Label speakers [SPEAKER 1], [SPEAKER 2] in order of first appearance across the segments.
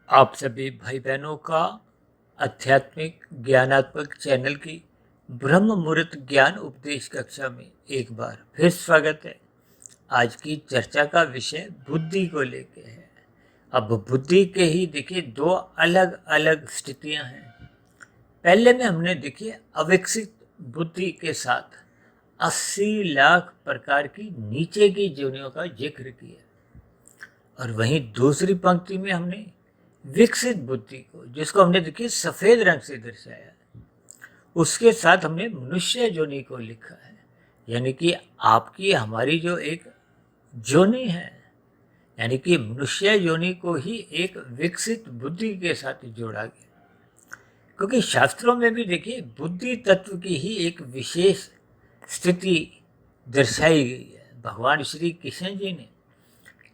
[SPEAKER 1] आप सभी भाई बहनों का आध्यात्मिक ज्ञानात्मक चैनल की ब्रह्म मुहूर्त ज्ञान उपदेश कक्षा में एक बार फिर स्वागत है। आज की चर्चा का विषय बुद्धि को लेके है। अब बुद्धि के ही देखिए दो अलग अलग स्थितियां हैं। पहले में हमने देखिए अविकसित बुद्धि के साथ 80 लाख प्रकार की नीचे की योनियों का जिक्र किया और वहीं दूसरी पंक्ति में हमने विकसित बुद्धि को, जिसको हमने देखिए सफेद रंग से दर्शाया है, उसके साथ हमने मनुष्य योनि को लिखा है। यानी कि आपकी हमारी जो एक योनि है, यानी कि मनुष्य योनि को ही एक विकसित बुद्धि के साथ जोड़ा गया। क्योंकि शास्त्रों में भी देखिए बुद्धि तत्व की ही एक विशेष स्थिति दर्शाई गई है। भगवान श्री कृष्ण जी ने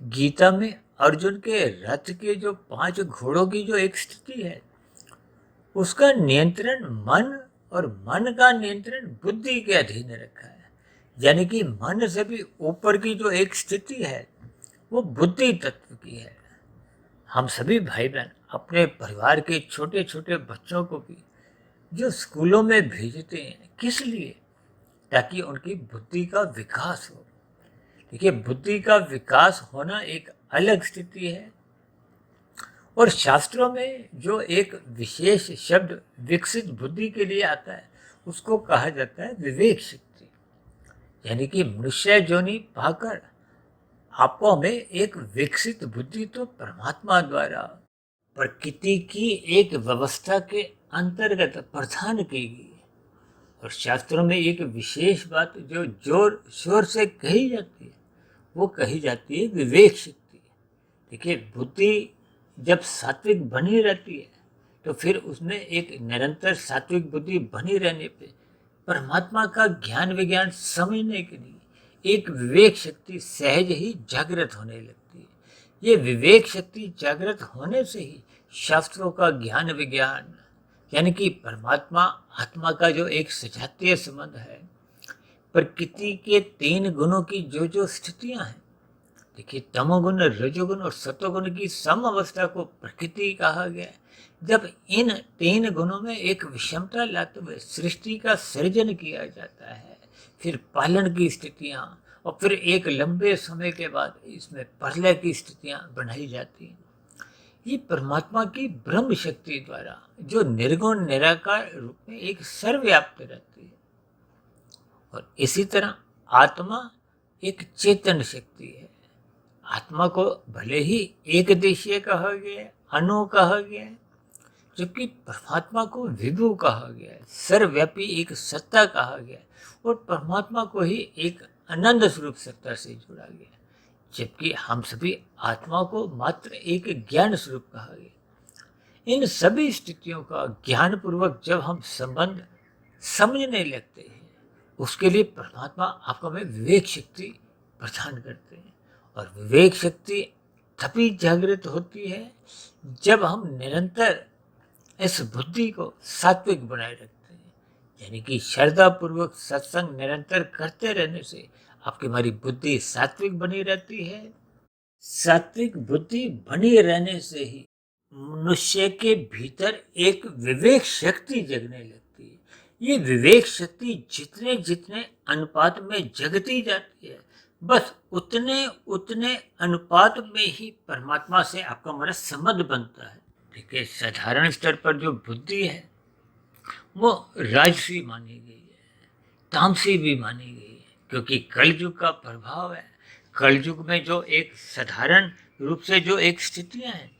[SPEAKER 1] गीता में अर्जुन के रथ के जो 5 घोड़ों की जो एक स्थिति है, उसका नियंत्रण मन और मन का नियंत्रण बुद्धि के अधीन रखा है। यानी कि मन से भी ऊपर की जो एक स्थिति है वो बुद्धि तत्व की है। हम सभी भाई बहन अपने परिवार के छोटे छोटे बच्चों को भी जो स्कूलों में भेजते हैं, किस लिए? ताकि उनकी बुद्धि का विकास हो। देखिए, बुद्धि का विकास होना एक अलग स्थिति है और शास्त्रों में जो एक विशेष शब्द विकसित बुद्धि के लिए आता है उसको कहा जाता है विवेक शक्ति। यानी कि मनुष्य योनि पाकर आपको हमें एक विकसित बुद्धि तो परमात्मा द्वारा प्रकृति की एक व्यवस्था के अंतर्गत प्रदान की गई। और शास्त्रों में एक विशेष बात जो जोर शोर से कही जाती है, वो कही जाती है विवेक शक्ति। देखिए, बुद्धि जब सात्विक बनी रहती है तो फिर उसमें एक निरंतर सात्विक बुद्धि बनी रहने पे परमात्मा का ज्ञान विज्ञान समझने के लिए एक विवेक शक्ति सहज ही जागृत होने लगती है। ये विवेक शक्ति जागृत होने से ही शास्त्रों का ज्ञान विज्ञान, यानी कि परमात्मा आत्मा का जो एक सजातीय संबंध है, प्रकृति के 3 गुणों की जो जो स्थितियां हैं, देखिए तमोगुण, रजोगुण और सतोगुण की सम अवस्था को प्रकृति कहा गया है। जब इन 3 गुणों में एक विषमता लाते हुए सृष्टि का सृजन किया जाता है, फिर पालन की स्थितियां और फिर एक लंबे समय के बाद इसमें प्रलय की स्थितियां बनाई जाती हैं। ये परमात्मा की ब्रह्म शक्ति द्वारा जो निर्गुण निराकार रूप में एक सर्वव्याप्त रहती है। और इसी तरह आत्मा एक चेतन शक्ति है। आत्मा को भले ही एक देशीय कहा गया है, अणु कहा गया है, जबकि परमात्मा को विभु कहा गया है, सर्वव्यापी एक सत्ता कहा गया है और परमात्मा को ही एक अनंत स्वरूप सत्ता से जोड़ा गया है। जबकि हम सभी आत्मा को मात्र एक ज्ञान स्वरूप कहा गया। इन सभी स्थितियों का ज्ञान पूर्वक जब हम संबंध समझने लगते हैं, उसके लिए परमात्मा आपको हमें विवेक शक्ति प्रदान करते हैं। और विवेक शक्ति तभी जागृत होती है जब हम निरंतर इस बुद्धि को सात्विक बनाए रखते हैं। यानी कि श्रद्धा पूर्वक सत्संग निरंतर करते रहने से आपकी हमारी बुद्धि सात्विक बनी रहती है। सात्विक बुद्धि बनी रहने से ही मनुष्य के भीतर एक विवेक शक्ति जगने लगती है। ये विवेक शक्ति जितने जितने अनुपात में जगती जाती है, बस उतने उतने अनुपात में ही परमात्मा से आपका हमारा संबंध बनता है। देखिए, साधारण स्तर पर जो बुद्धि है वो राजसी मानी गई है, तामसी भी मानी गई है, क्योंकि कलयुग का प्रभाव है। कलयुग में जो एक साधारण रूप से जो एक स्थितियां हैं,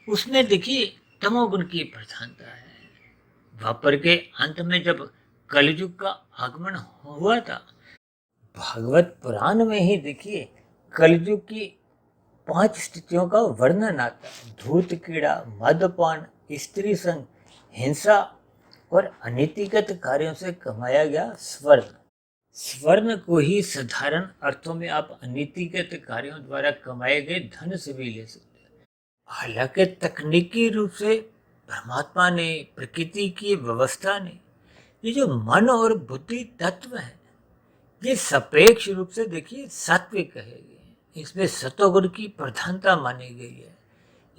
[SPEAKER 1] उसमें देखिए तमोगुण की प्रधानता है। द्वापर के अंत में जब कलयुग का आगमन हुआ था, भागवत पुराण में ही देखिए कलयुग की 5 स्थितियों का वर्णन आता है। धूत कीड़ा, मदपान, स्त्री संग, हिंसा और अनीतिगत कार्यों से कमाया गया स्वर्ण। स्वर्ण को ही साधारण अर्थों में आप अनीतिगत कार्यों द्वारा कमाए गए धन से भी ले सकते हैं। हालांकि तकनीकी रूप से परमात्मा ने, प्रकृति की व्यवस्था ने, ये जो मन और बुद्धि तत्व है, ये सापेक्ष रूप से देखिए सात्विक कहे गए हैं। इसमें सतोगुण की प्रधानता मानी गई है।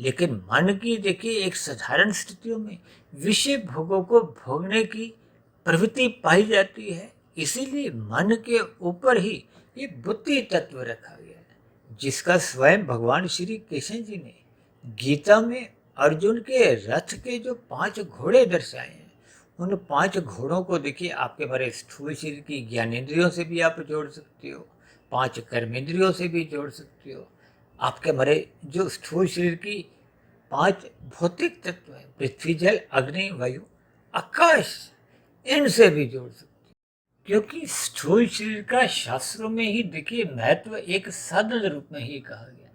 [SPEAKER 1] लेकिन मन की देखिए एक साधारण स्थितियों में विषय भोगों को भोगने की प्रवृत्ति पाई जाती है। इसीलिए मन के ऊपर ही ये बुद्धि तत्व रखा गया है, जिसका स्वयं भगवान श्री कृष्ण जी ने गीता में अर्जुन के रथ के जो 5 घोड़े दर्शाए हैं, उन 5 घोड़ों को देखिए आपके हमारे स्थूल शरीर की ज्ञानेंद्रियों से भी आप जोड़ सकते हो, 5 कर्मेंद्रियों से भी जोड़ सकते हो। आपके हमारे जो स्थूल शरीर की 5 भौतिक तत्व हैं, पृथ्वी जल अग्नि वायु आकाश, इनसे भी जोड़ सकते हो। क्योंकि स्थूल शरीर का शास्त्रों में ही देखिए महत्व एक साधन रूप में ही कहा गया।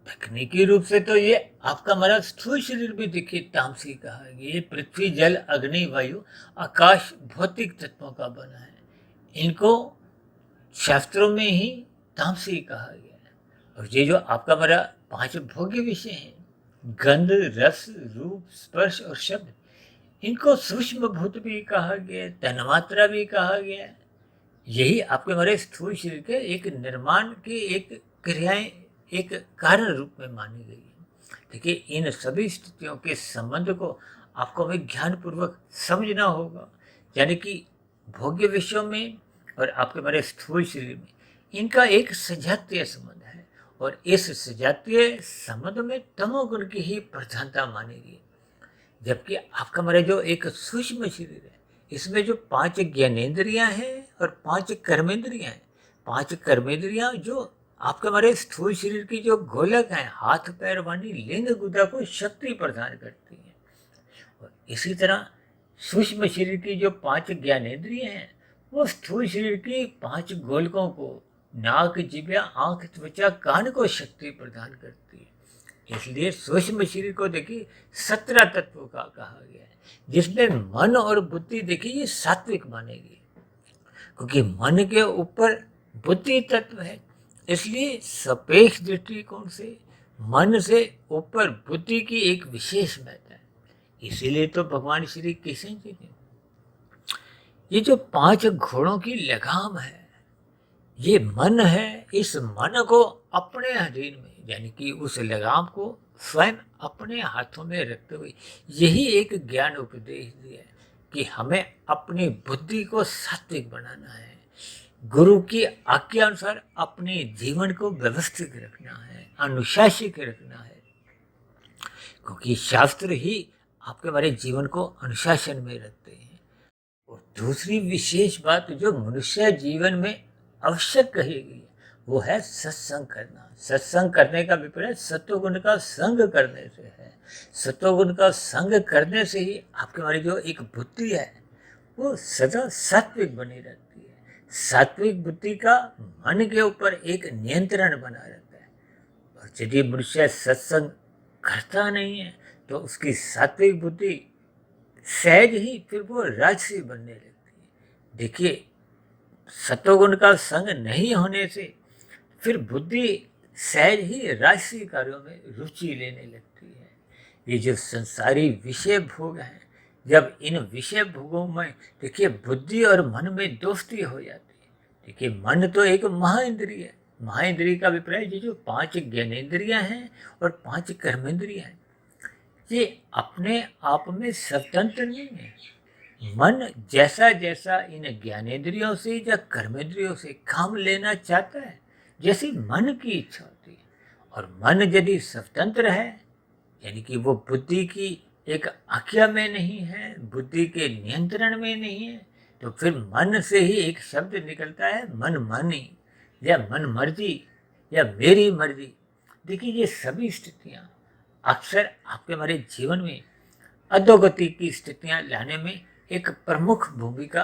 [SPEAKER 1] तकनीकी रूप से तो ये आपका हमारा स्थूल शरीर भी देखिए तामसी कहा गया। ये पृथ्वी जल अग्नि वायु आकाश भौतिक तत्वों का बना है। इनको शास्त्रों में ही तामसी कहा गया है। और ये जो आपका हमारा 5 भोग्य विषय हैं, गंध रस रूप स्पर्श और शब्द, इनको सूक्ष्म भूत भी कहा गया है, तन्मात्रा भी कहा गया है। यही आपके हमारे स्थूल शरीर के एक निर्माण की एक क्रियाएं एक कारण रूप में मानी गई है। देखिए इन सभी स्थितियों के संबंध को आपको हमें ज्ञान पूर्वक समझना होगा। यानी कि भोग्य विषयों में और आपके हमारे स्थूल शरीर में इनका एक सजातीय संबंध है, और इस सजातीय संबंध में तमोगुण की ही प्रधानता मानी गई। जबकि आपका हमारा जो एक सूक्ष्म शरीर है, इसमें जो 5 ज्ञानेंद्रियां हैं और 5 कर्मेंद्रियां हैं। 5 कर्मेंद्रियां जो आपके हमारे स्थूल शरीर की जो गोलक हैं, हाथ पैर वाणी लिंग गुदा को शक्ति प्रदान करती हैं। और इसी तरह सूक्ष्म शरीर की जो 5 ज्ञानेंद्रियां हैं, वो स्थूल शरीर की 5 गोलकों को नाक जिभ्या आंख त्वचा कान को शक्ति प्रदान करती है। इसलिए सूक्ष्म शरीर को देखिए 17 तत्वों का कहा गया है, जिसमें मन और बुद्धि देखिए ये सात्विक मानेगी, क्योंकि मन के ऊपर बुद्धि तत्व है। इसलिए सापेक्ष दृष्टिकोण से मन से ऊपर बुद्धि की एक विशेष महत्व है। इसीलिए तो भगवान श्री कृष्ण जी ने ये जो 5 घोड़ों की लगाम है, ये मन है, इस मन को अपने अधीन में, यानी कि उस लगाम को स्वयं अपने हाथों में रखते हुए यही एक ज्ञान उपदेश दिया है कि हमें अपनी बुद्धि को सात्विक बनाना है, गुरु की आज्ञा अनुसार अपने जीवन को व्यवस्थित रखना है, अनुशासित रखना है, क्योंकि शास्त्र ही आपके हमारे जीवन को अनुशासन में रखते हैं। और दूसरी विशेष बात जो मनुष्य जीवन में आवश्यक कही गई है, वो है सत्संग करना। सत्संग करने का विपरीत सत्वगुण का संग करने से है। सत्वगुण का संग करने से ही आपके हमारी जो एक बुद्धि है वो सदा सात्विक बनी रहती है। सात्विक बुद्धि का मन के ऊपर एक नियंत्रण बना रहता है। और यदि मनुष्य सत्संग करता नहीं है तो उसकी सात्विक बुद्धि सहज ही फिर वो राजसी बनने लगती है। देखिए सत्वगुण का संग नहीं होने से फिर बुद्धि सहज ही राजसी कार्यों में रुचि लेने लगती है। ये जो संसारी विषय भोग हैं, जब इन विषय भोगों में देखिए बुद्धि और मन में दोस्ती हो जाती है। देखिए मन तो एक महाइंद्रिय है। महाइंद्रिय का अभिप्राय ये जो 5 ज्ञानेंद्रियां हैं और 5 कर्मेंद्रियां हैं, ये अपने आप में स्वतंत्र नहीं है। मन जैसा जैसा इन ज्ञानेंद्रियों से या कर्मेंद्रियों से काम लेना चाहता है, जैसी मन की इच्छा होती है। और मन यदि स्वतंत्र है, यानी कि वो बुद्धि की एक आज्ञा में नहीं है, बुद्धि के नियंत्रण में नहीं है, तो फिर मन से ही एक शब्द निकलता है मन मानी या मन मर्जी या मेरी मर्जी। देखिए ये सभी स्थितियाँ अक्सर आपके हमारे जीवन में अधोगति की स्थितियाँ लाने में एक प्रमुख भूमिका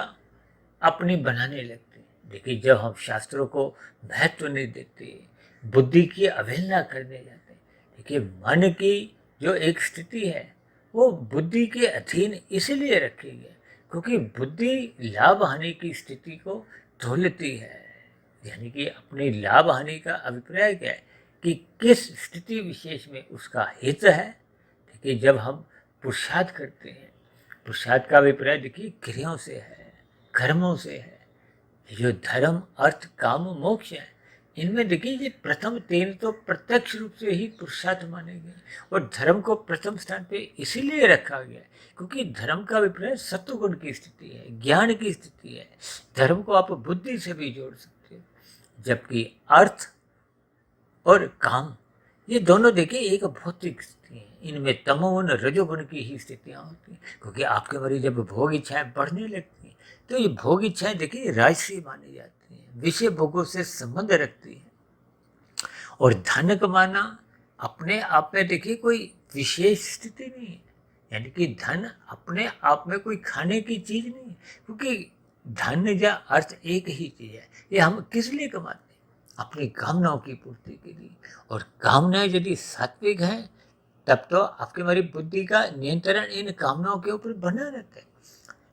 [SPEAKER 1] अपनी बनाने लगते हैं। देखिए जब हम शास्त्रों को महत्व नहीं देते, बुद्धि की अवहेलना करने जाते हैं, देखिए मन की जो एक स्थिति है वो बुद्धि के अधीन इसलिए रखी है क्योंकि बुद्धि लाभ हानि की स्थिति को तोलती है। यानी कि अपनी लाभ हानि का अभिप्राय क्या है कि किस स्थिति विशेष में उसका हित है। देखिए जब हम पुरुषार्थ करते हैं, पुरुषार्थ का अभिप्राय देखिए क्रियाओं से है, कर्मों से है। जो धर्म अर्थ काम मोक्ष है, इनमें देखिए ये प्रथम तीन तो प्रत्यक्ष रूप से ही पुरुषार्थ माने गए और धर्म को प्रथम स्थान पे इसीलिए रखा गया है क्योंकि धर्म का अभिप्राय सत्वगुण की स्थिति है, ज्ञान की स्थिति है। धर्म को आप बुद्धि से भी जोड़ सकते हो, जबकि अर्थ और काम ये दोनों देखिए एक भौतिक स्थिति है। इनमें तमोगुण रजोगुण की ही स्थितियां होती हैं क्योंकि आपके मरीज जब भोग इच्छाएं बढ़ने लगती हैं तो ये भोग इच्छाएं देखिए राजसी मानी जाती हैं, विषय भोगों से संबंध रखती है। और धन कमाना अपने आप में देखिए कोई विशेष स्थिति नहीं है, यानी कि धन अपने आप में कोई खाने की चीज नहीं है क्योंकि धन या अर्थ एक ही चीज है। ये हम किस लिए कमाते हैं? अपनी कामनाओं की पूर्ति के लिए। और कामनाएं यदि सात्विक हैं तब तो आपकी हमारी बुद्धि का नियंत्रण इन कामनाओं के ऊपर बना रहता है।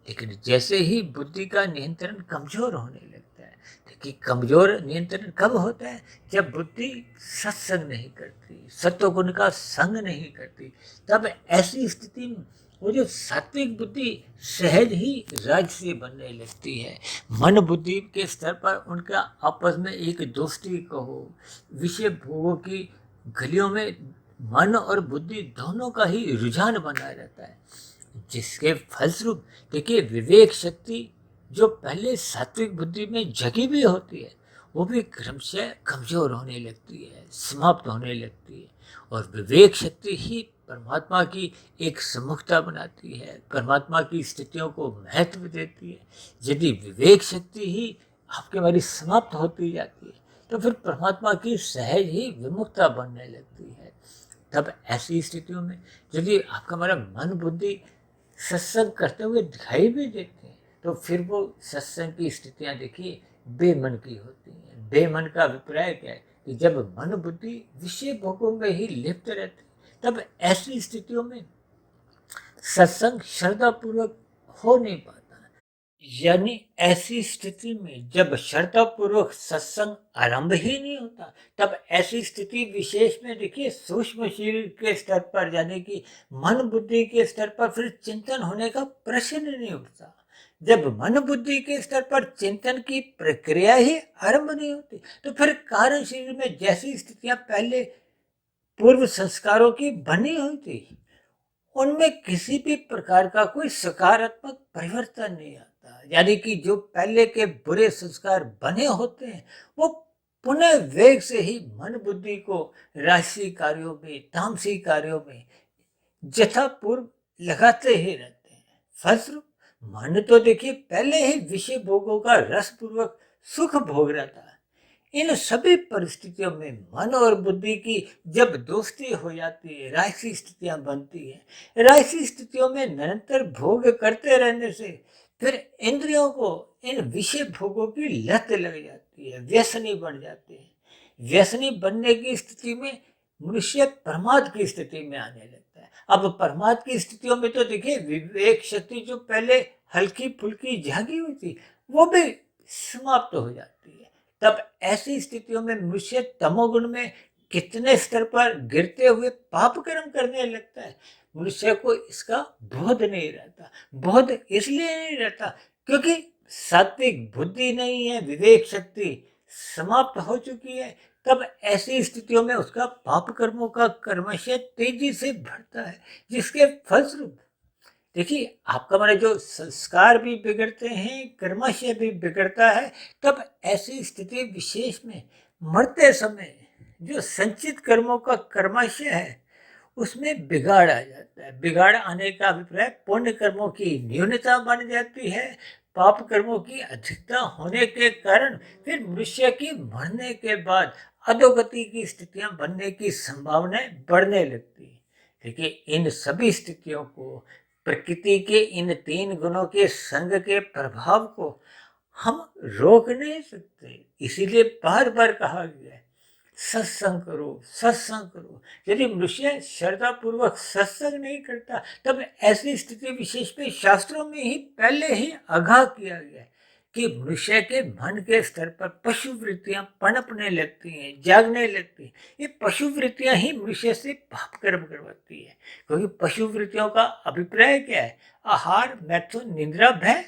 [SPEAKER 1] लेकिन जैसे ही बुद्धि का नियंत्रण कमजोर होने लगता है, देखिए कमजोर नियंत्रण कब होता है? जब बुद्धि सत्संग नहीं करती, सत्वगुण का संग नहीं करती, तब ऐसी स्थिति में वो जो सात्विक बुद्धि सहज ही राजसी बनने लगती है। मन बुद्धि के स्तर पर उनका आपस में एक दोस्ती कहो, विषय भोगों की गलियों में मन और बुद्धि दोनों का ही रुझान बना रहता है, जिसके फलस्वरूप देखिए विवेक शक्ति जो पहले सात्विक बुद्धि में जगी भी होती है वो भी क्रमशः कमजोर होने लगती है, समाप्त होने लगती है। और विवेक शक्ति ही परमात्मा की एक सम्मुखता बनाती है, परमात्मा की स्थितियों को महत्व देती है। यदि विवेक शक्ति ही आपके हमारी समाप्त होती जाती है तो फिर परमात्मा की सहज ही विमुखता बनने लगती है। तब ऐसी स्थितियों में यदि आपका हमारा मन बुद्धि सत्संग करते हुए दिखाई भी देते हैं तो फिर वो सत्संग की स्थितियां देखिए बेमन की होती हैं। बेमन का अभिप्राय क्या है कि जब मन बुद्धि विषय भोगों में ही लिप्त रहती तब ऐसी स्थितियों में सत्संग श्रद्धा पूर्वक हो नहीं पाता। यानी ऐसी स्थिति में जब श्रद्धा पूर्वक सत्संग आरंभ ही नहीं होता तब ऐसी स्थिति विशेष में देखिए सूक्ष्म शरीर के स्तर पर यानी कि मन बुद्धि के स्तर पर फिर चिंतन होने का प्रश्न नहीं उठता। जब मन बुद्धि के स्तर पर चिंतन की प्रक्रिया ही आरंभ नहीं होती तो फिर कारण शरीर में जैसी स्थितियां पहले पूर्व संस्कारों की बनी हुई थी उनमें किसी भी प्रकार का कोई सकारात्मक परिवर्तन नहीं आता। यानी कि जो पहले के बुरे संस्कार बने होते हैं वो पुनः वेग से ही मन बुद्धि को राशि कार्यों में, तामसी कार्यों में यथापूर्व लगाते ही रहते हैं। फलस्वरूप मन तो देखिए पहले ही विषय भोगों का रसपूर्वक सुख भोग रहा था। इन सभी परिस्थितियों में मन और बुद्धि की जब दोस्ती हो जाती है, राजसी स्थितियां बनती है। राजसी स्थितियों में निरंतर भोग करते रहने से फिर इंद्रियों को इन विषय भोगों की लत लग जाती है, व्यसनी बन जाते हैं। व्यसनी बनने की स्थिति में मनुष्य प्रमाद की स्थिति में आने लगता है। अब प्रमाद की स्थितियों में तो देखिए विवेक शक्ति जो पहले हल्की फुल्की जागी हुई थी वो भी समाप्त हो जाती है। तब ऐसी स्थितियों में मनुष्य तमोगुण में कितने स्तर पर गिरते हुए पाप कर्म करने लगता है, मनुष्य को इसका बोध नहीं रहता। बोध इसलिए नहीं रहता क्योंकि सात्विक बुद्धि नहीं है, विवेक शक्ति समाप्त हो चुकी है। तब ऐसी स्थितियों में उसका पाप कर्मों का कर्मशय तेजी से बढ़ता है, जिसके फलस्वरूप देखिए आपका हमारे जो संस्कार भी बिगड़ते हैं, कर्माशय भी बिगड़ता है। तब ऐसी स्थिति विशेष में मरते समय जो संचित कर्मों का कर्माशय है उसमें बिगाड़ आ जाता है। बिगाड़ आने का अभिप्राय पुण्य कर्मों की न्यूनता बन जाती है। पाप कर्मों की अधिकता होने के कारण फिर मनुष्य की मरने के बाद अधोगति की स्थितियां बनने की संभावनाएं बढ़ने लगती है। देखिए इन सभी स्थितियों को, प्रकृति के इन तीन गुणों के संग के प्रभाव को हम रोक नहीं सकते। इसीलिए बार बार कहा गया है सत्संग करो, सत्संग करो। यदि मनुष्य श्रद्धा पूर्वक सत्संग नहीं करता तब ऐसी स्थिति विशेष में शास्त्रों में ही पहले ही आगाह किया गया है कि मनुष्य के मन के स्तर पर पशु वृत्तियां पनपने लगती हैं, जागने लगती हैं। ये पशु वृत्तियां ही मनुष्य से पाप कर्म करवाती है क्योंकि पशु वृत्तियों का अभिप्राय क्या है? आहार, मैथुन, निद्रा, भय।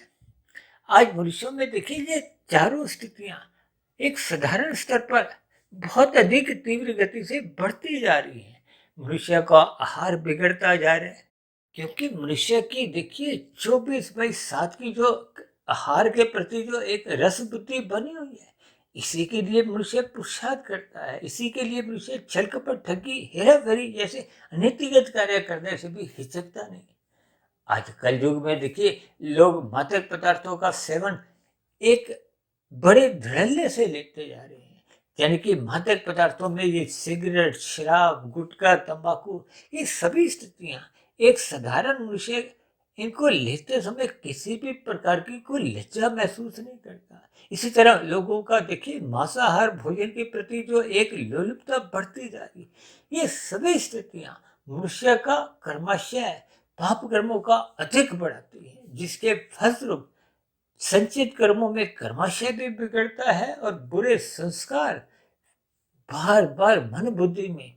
[SPEAKER 1] आज मनुष्यों में देखिए ये चारों स्थितियां एक साधारण स्तर पर बहुत अधिक तीव्र गति से बढ़ती जा रही है। मनुष्य का आहार बिगड़ता जा रहा है, क्योंकि मनुष्य की देखिए 24/7 की जो आहार के प्रति जो एक रस बुद्धि बनी हुई है, इसी के लिए मनुष्य पुरुषार्थ करता है। इसी के लिए मनुष्य छल कपट ठगी हेरा फेरी जैसे नीतिगत कार्य करने से भी हिचकता नहीं। आज कल युग में देखिए लोग मादक पदार्थों का सेवन एक बड़े धड़ल्ले से लेते जा रहे हैं। यानी कि मादक पदार्थों में ये सिगरेट, शराब, गुटखा, तंबाकू, ये सभी स्थितियां एक साधारण मनुष्य इनको लेते समय किसी भी प्रकार की कोई लज्जा महसूस नहीं करता। इसी तरह लोगों का देखिए मांसाहार भोजन के प्रति जो एक लोलुपता बढ़ती जा रही, ये सभी स्थितियां मनुष्य का कर्माशय पाप कर्मों का अधिक बढ़ाती है, जिसके फलस्वरूप संचित कर्मों में कर्माशय भी बिगड़ता है और बुरे संस्कार बार बार मन बुद्धि में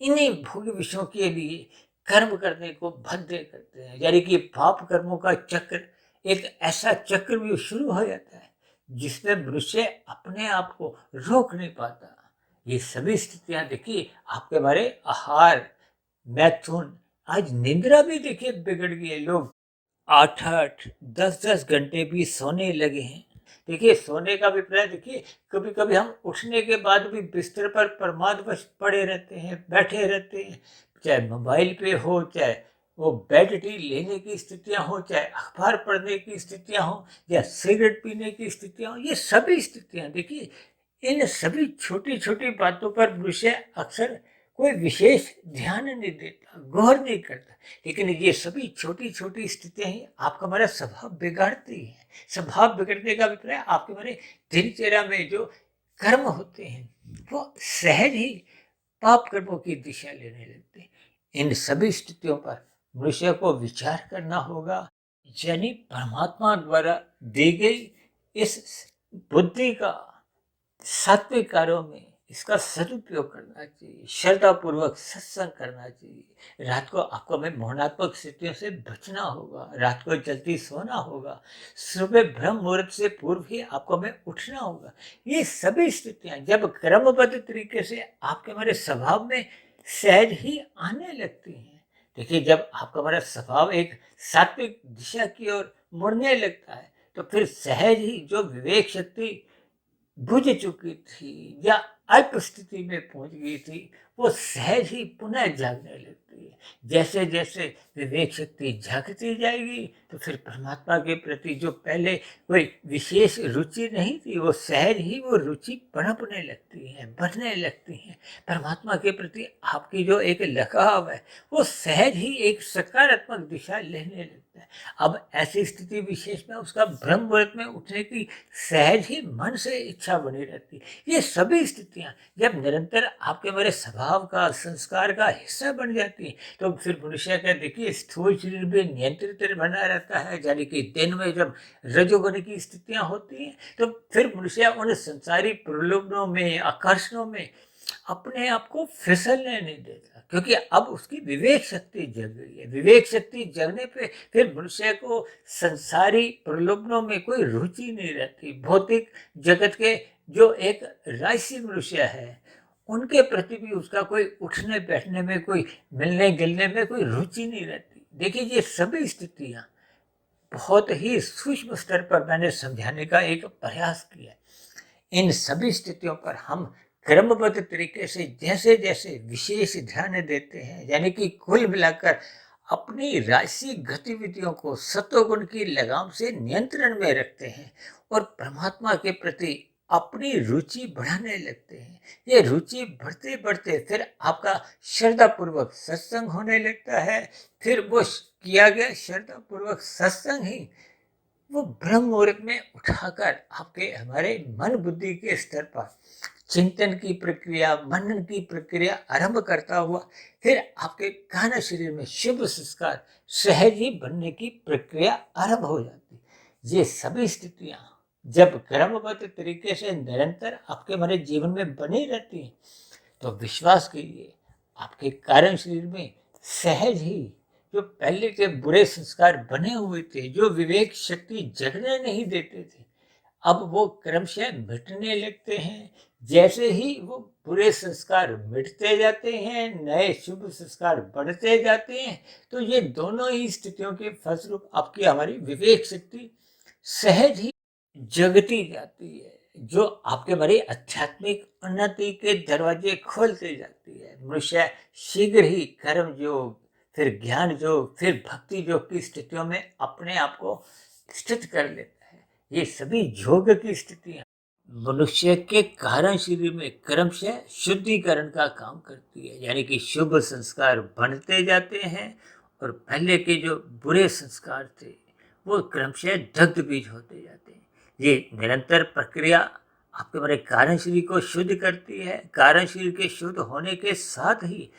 [SPEAKER 1] इन्हीं भोग विषयों के लिए कर्म करने को बाध्य करते हैं। यानी कि पाप कर्मों का चक्र एक ऐसा चक्र भी शुरू हो जाता है जिसमें मनुष्य अपने आप को रोक नहीं पाता। ये सभी स्थितियां देखिए आपके बारे आहार, मैथुन, आज निंद्रा भी देखिए बिगड़ गई है। लोग 8-8, 10-10 घंटे भी सोने लगे हैं। देखिए सोने का अभिप्राय देखिए कभी-कभी हम उठने के बाद भी बिस्तर पर प्रमादवश पड़े रहते हैं, बैठे रहते हैं। चाहे मोबाइल पे हो, चाहे वो बेड टी लेने की स्थितियाँ हो, चाहे अखबार पढ़ने की स्थितियाँ हो, या सिगरेट पीने की स्थितियाँ हो, ये सभी स्थितियाँ देखिए इन सभी छोटी-छोटी बातों पर मनुष्य अक्सर कोई विशेष ध्यान नहीं देता, गौर नहीं करता। लेकिन ये सभी छोटी-छोटी स्थितियाँ ही आपका हमारा स्वभाव बिगाड़ती हैं। स्वभाव बिगड़ने का अभिप्राय आपके हमारे दिनचर्या में जो कर्म होते हैं, वो सहज ही पाप कर्मों की दिशा लेने लगते हैं। इन सभी स्थितियों पर मनुष्य को विचार करना होगा, यानी परमात्मा द्वारा दी गई इस बुद्धि का सात्विक कार्यों में इसका सदुपयोग करना चाहिए, श्रद्धापूर्वक सत्संग करना चाहिए। रात को आपको हमें मोहनात्मक स्थितियों से बचना होगा, रात को जल्दी सोना होगा, सुबह ब्रह्म मुहूर्त से पूर्व ही आपको हमें उठना होगा। ये सभी स्थितियां जब क्रमबद्ध तरीके से आपके हमारे स्वभाव में सहज ही आने लगती हैं। देखिए जब आपका हमारा स्वभाव एक सात्विक दिशा की ओर मुड़ने लगता है, तो फिर सहज ही जो विवेक शक्ति बुझ चुकी थी या अल्प स्थिति में पहुंच गई थी, वो सहज ही पुनः जागने लगती है। जैसे जैसे विवेक शक्ति जागती जाएगी, तो फिर परमात्मा के प्रति जो पहले कोई विशेष रुचि नहीं थी, वो सहज ही वो रुचि पनपने लगती है, बढ़ने लगती है। परमात्मा के प्रति आपकी जो एक लगाव है, वो सहज ही एक सकारात्मक दिशा लेने लगता है। अब ऐसी स्थिति विशेष में उसका ब्रह्म मुहूर्त में उठने की सहज ही मन से इच्छा बनी रहती है। ये सभी स्थितियां जब निरंतर आपके मेरे स्वभाव का, संस्कार का हिस्सा बन जाती हैं, तो फिर मनुष्य का देखिए स्थूल शरीर में नियंत्रित बना रहता है। यानी कि दिन में जब रजोगुण की स्थितियां होती हैं, तो फिर मनुष्य उन संसारी प्रलोभनों में, आकर्षणों में अपने आप को फिसलने नहीं देता, क्योंकि अब उसकी विवेक शक्ति जग गई है। विवेक शक्ति जगने पे फिर मनुष्य को संसारी प्रलोभनों में कोई रुचि नहीं रहती। भौतिक जगत के जो एक राशि मनुष्य है, उनके प्रति भी उसका कोई उठने बैठने में, कोई मिलने गिलने में कोई रुचि नहीं रहती। देखिए ये सभी स्थितियां बहुत ही सूक्ष्म स्तर पर मैंने समझाने का एक प्रयास किया। इन सभी स्थितियों पर हम क्रमबद्ध तरीके से जैसे जैसे विशेष ध्यान देते हैं, यानी कि कुल मिलाकर अपनी राशि गतिविधियों को सत्वगुण की लगाम से नियंत्रण में रखते हैं और परमात्मा के प्रति अपनी रुचि बढ़ाने लगते हैं। ये रुचि बढ़ते बढ़ते फिर आपका श्रद्धापूर्वक सत्संग होने लगता है। फिर वो किया गया श्रद्धापूर्वक सत्संग ही वो ब्रह्म मुहूर्त में उठाकर आपके हमारे मन बुद्धि के स्तर पर चिंतन की प्रक्रिया, मनन की प्रक्रिया आरंभ करता हुआ फिर आपके गहन शरीर में शुभ संस्कार सहज ही बनने की प्रक्रिया आरंभ हो जाती। ये सभी स्थितियां जब क्रमबद्ध तरीके से निरंतर आपके हमारे जीवन में बनी रहती हैं, तो विश्वास कीजिए आपके कारण शरीर में सहज ही जो पहले के बुरे संस्कार बने हुए थे, जो विवेक शक्ति जगने नहीं देते थे, अब वो क्रमशः मिटने लगते हैं। जैसे ही वो बुरे संस्कार मिटते जाते हैं, नए शुभ संस्कार बढ़ते जाते हैं, तो ये दोनों ही स्थितियों के फलस्वरूप आपकी हमारी विवेक शक्ति सहज ही जगती जाती है, जो आपके हमारी आध्यात्मिक उन्नति के दरवाजे खोलते जाती है। मनुष्य शीघ्र ही कर्म योग, फिर ज्ञान योग, फिर भक्ति योग की स्थितियों में अपने आप को स्थित कर लेता है। ये सभी योग की स्थितियां मनुष्य के कारण शरीर में क्रमशः शुद्धिकरण का काम करती है, यानी कि शुभ संस्कार बनते जाते हैं और पहले के जो बुरे संस्कार थे वो क्रमशः दग्ध बीज होते जाते हैं। ये निरंतर प्रक्रिया आपके हमारे कारण शरीर को शुद्ध करती है। कारण शरीर के शुद्ध होने के साथ ही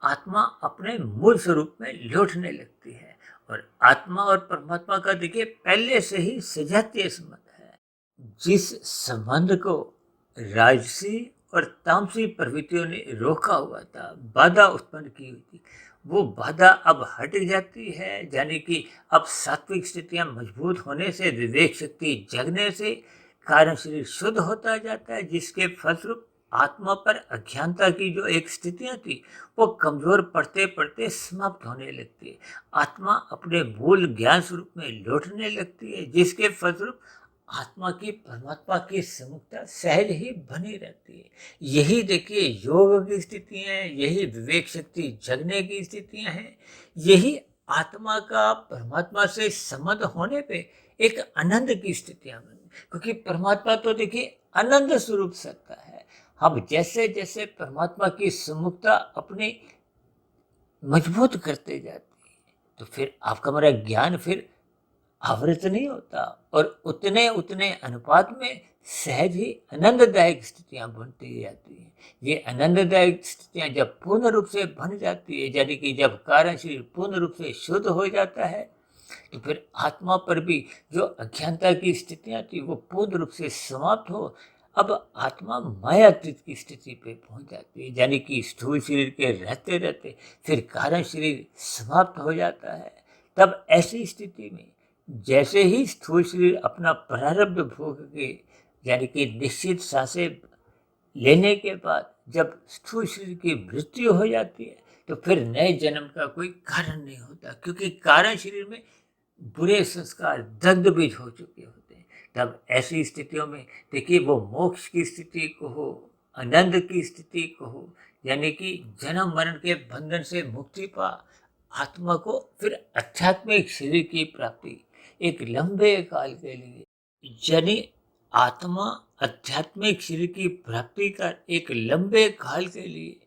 [SPEAKER 1] आत्मा अपने मूल स्वरूप में लौटने लगती है, और आत्मा और परमात्मा का देखिए पहले से ही सजातीय संबंध है। जिस संबंध को राजसी और तामसी प्रवृत्तियों ने रोका हुआ था, बाधा उत्पन्न की हुई थी, वो बाधा अब हट जाती है। यानी कि अब सात्विक स्थितियां मजबूत होने से, विवेक शक्ति जगने से कारण शरीर शुद्ध होता जाता है, जिसके फलस्वरूप आत्मा पर अज्ञानता की जो एक स्थितियां थी वो कमजोर पड़ते पड़ते समाप्त होने लगती है। आत्मा अपने मूल ज्ञान स्वरूप में लौटने लगती है, जिसके फलस्वरूप आत्मा की परमात्मा की समुखता सहज ही बनी रहती है। यही देखिए योग की स्थितियां हैं, यही विवेक शक्ति जगने की स्थितियां हैं, यही आत्मा का परमात्मा से संबंध होने पे एक आनंद की स्थितियां बनी। क्योंकि परमात्मा तो देखिए आनंद स्वरूप सत्ता है। हम जैसे जैसे परमात्मा की समुखता अपनी मजबूत करते जाते हैं, तो फिर आपका हमारा ज्ञान फिर आवृत नहीं होता, और उतने उतने अनुपात में सहज ही आनंददायक स्थितियां बनती जाती हैं। ये आनंददायक स्थितियां जब पूर्ण रूप से बन जाती है, यानी कि जब कारण शरीर पूर्ण रूप से शुद्ध हो जाता है, तो फिर आत्मा पर भी जो अज्ञानता की स्थितियां थी वो पूर्ण रूप से समाप्त हो। अब आत्मा मायातीत की स्थिति पे पहुंच जाती है, यानी कि स्थूल शरीर के रहते रहते फिर कारण शरीर समाप्त हो जाता है। तब ऐसी स्थिति में जैसे ही स्थूल शरीर अपना प्रारब्ध भोग के, यानी कि निश्चित सांसें लेने के बाद जब स्थूल शरीर की मृत्यु हो जाती है, तो फिर नए जन्म का कोई कारण नहीं होता, क्योंकि कारण शरीर में बुरे संस्कार दग्ध बीज हो चुके होते हैं। तब ऐसी स्थितियों में देखिए वो मोक्ष की स्थिति को हो, आनंद की स्थिति को हो, यानी कि जन्म मरण के बंधन से मुक्ति पा आत्मा को फिर आध्यात्मिक शरीर की प्राप्ति एक लंबे काल के लिए, यानी आत्मा आध्यात्मिक शरीर की प्राप्ति कर एक लंबे काल के लिए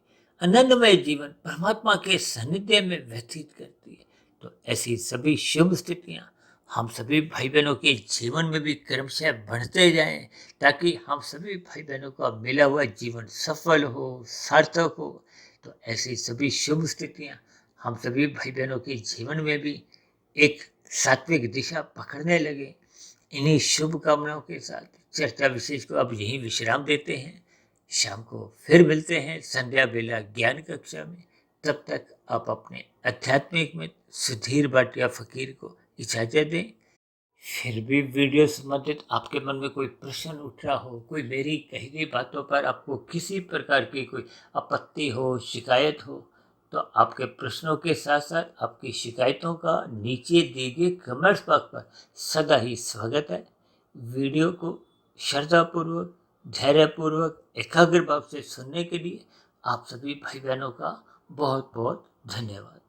[SPEAKER 1] आनंदमय जीवन परमात्मा के सानिध्य में व्यतीत करती है। तो ऐसी सभी शुभ स्थितियां हम सभी भाई बहनों के जीवन में भी क्रमशः बढ़ते जाएं, ताकि हम सभी भाई बहनों का मिला हुआ जीवन सफल हो, सार्थक हो। तो ऐसी सभी शुभ स्थितियां हम सभी भाई बहनों के जीवन में भी एक सात्विक दिशा पकड़ने लगे। इन्हीं शुभकामनाओं के साथ चर्चा विशेष को अब यहीं विश्राम देते हैं। शाम को फिर मिलते हैं संध्या बेला ज्ञान कक्षा में। तब तक आप अपने आध्यात्मिक में सुधीर भाटिया फकीर को इजाजत दें। फिर भी वीडियो संबंधित आपके मन में कोई प्रश्न उठ रहा हो, कोई मेरी कही गई बातों पर आपको किसी प्रकार की कोई आपत्ति हो, शिकायत हो, तो आपके प्रश्नों के साथ साथ आपकी शिकायतों का नीचे दिए गए कमेंट्स बॉक्स पर सदा ही स्वागत है। वीडियो को श्रद्धापूर्वक, धैर्यपूर्वक, एकाग्र भाव से सुनने के लिए आप सभी भाई बहनों का बहुत बहुत धन्यवाद।